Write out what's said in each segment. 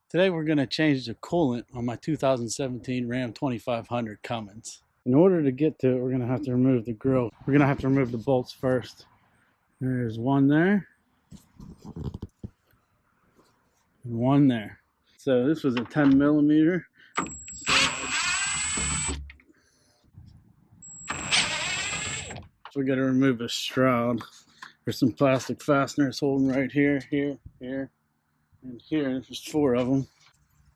Today we're going to change the coolant on my 2017 Ram 2500 Cummins. In order to get to it, we're going to have to remove the grill. We're going to have to remove the bolts first. There's one there. And one there. So this was a 10 millimeter. So we got to remove a shroud. There's some plastic fasteners holding right here, here, and here. There's 4 of them.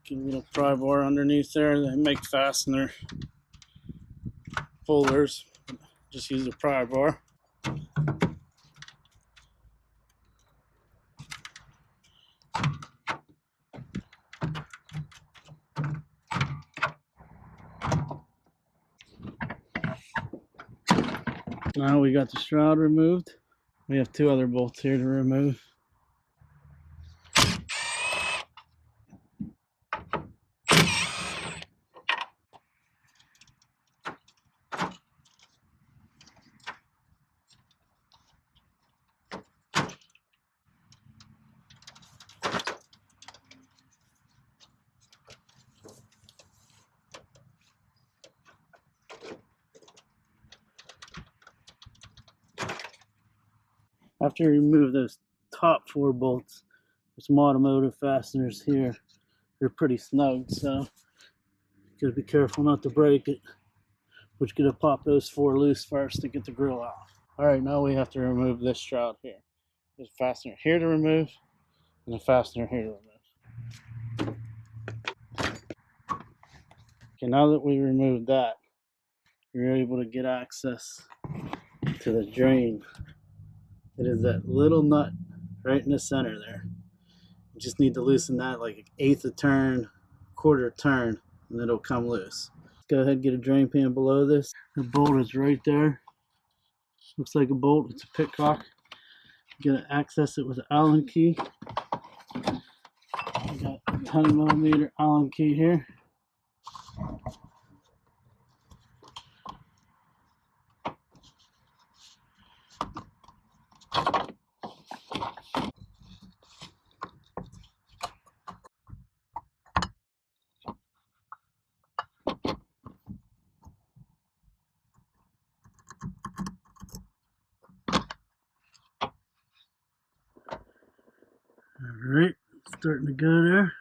Get a little pry bar underneath there. They make fastener pullers. Just use a pry bar. Now we got the shroud removed. We have 2 other bolts here to remove. After you remove those top 4 bolts, there's some automotive fasteners here. They're pretty snug, so you gotta be careful not to break it. But you gotta pop those 4 loose first to get the grill off. Alright, now we have to remove this shroud here. There's a fastener here to remove, and a fastener here to remove. Okay, now that we removed that, you're able to get access to the drain. It is that little nut right in the center there. You just need to loosen that like an 1/8 a turn, 1/4 turn, and it'll come loose. Go ahead and get a drain pan below this. The bolt is right there. Looks like a bolt. It's a pitcock. You gotta access it with an Allen key. I got a 10 millimeter Allen key here. Alright, starting to go there.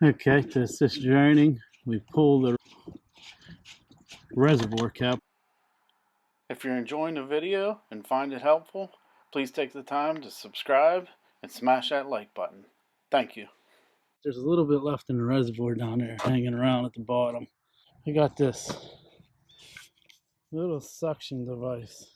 Okay, to assist draining, we pull the reservoir cap. If you're enjoying the video and find it helpful, please take the time to subscribe and smash that like button. Thank you. There's a little bit left in the reservoir down there hanging around at the bottom. I got this little suction device.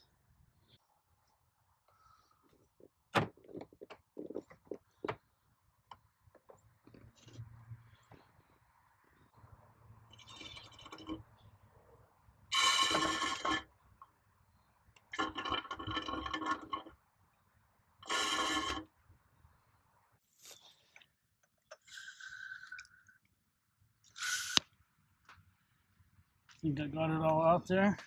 I think I got it all out there.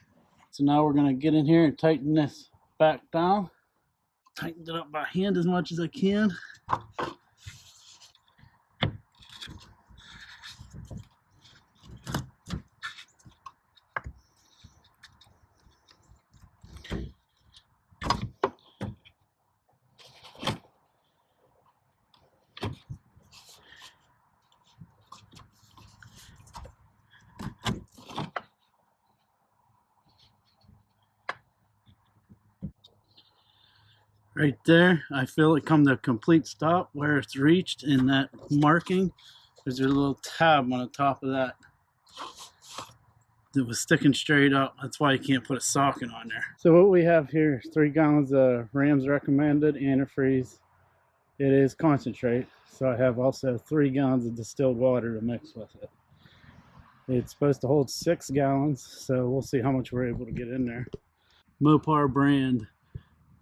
So now we're going to get in here and tighten this back down. Tightened it up by hand as much as I can. Right there, I feel it come to a complete stop where it's reached in that marking. There's a little tab on the top of that that was sticking straight up. That's why you can't put a socket on there. So what we have here is 3 gallons of Ram's recommended antifreeze. It is concentrate, so I have also 3 gallons of distilled water to mix with it. It's supposed to hold 6 gallons, so we'll see how much we're able to get in there. Mopar brand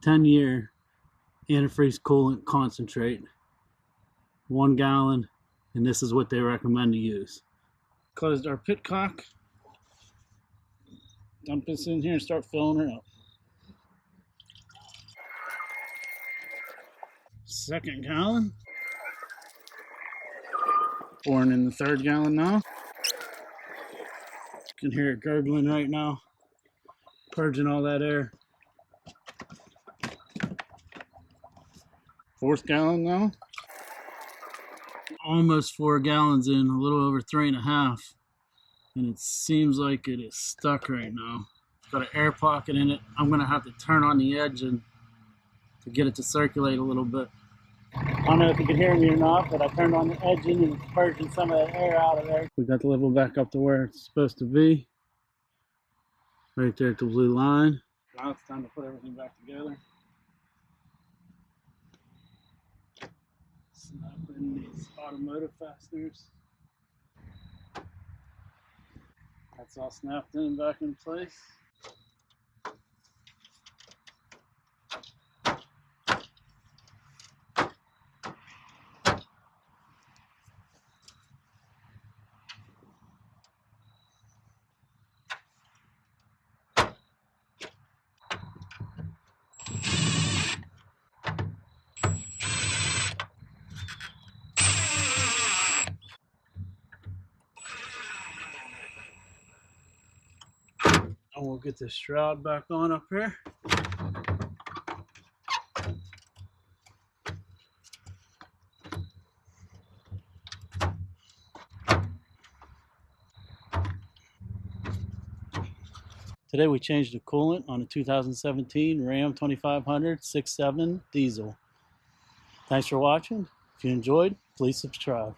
10-year antifreeze coolant concentrate, 1 gallon, and this is what they recommend to use. Closed our pitcock. dump this in here and start filling her up. Second gallon. Pouring in the third gallon now. You can hear it gurgling right now, purging all that air. Fourth gallon now. Almost 4 gallons in, a little over 3.5. And it seems like it is stuck right now. It's got an air pocket in it. I'm gonna have to turn on the engine to get it to circulate a little bit. I don't know if you can hear me or not, but I turned on the engine and it's purging some of that air out of there. We got the level back up to where it's supposed to be. Right there at the blue line. Now it's time to put everything back together. Snap in these automotive fasteners. That's all snapped in back in place. And we'll get the shroud back on up here. Today we changed the coolant on a 2017 Ram 2500 6.7 diesel. Thanks for watching. If you enjoyed, please subscribe.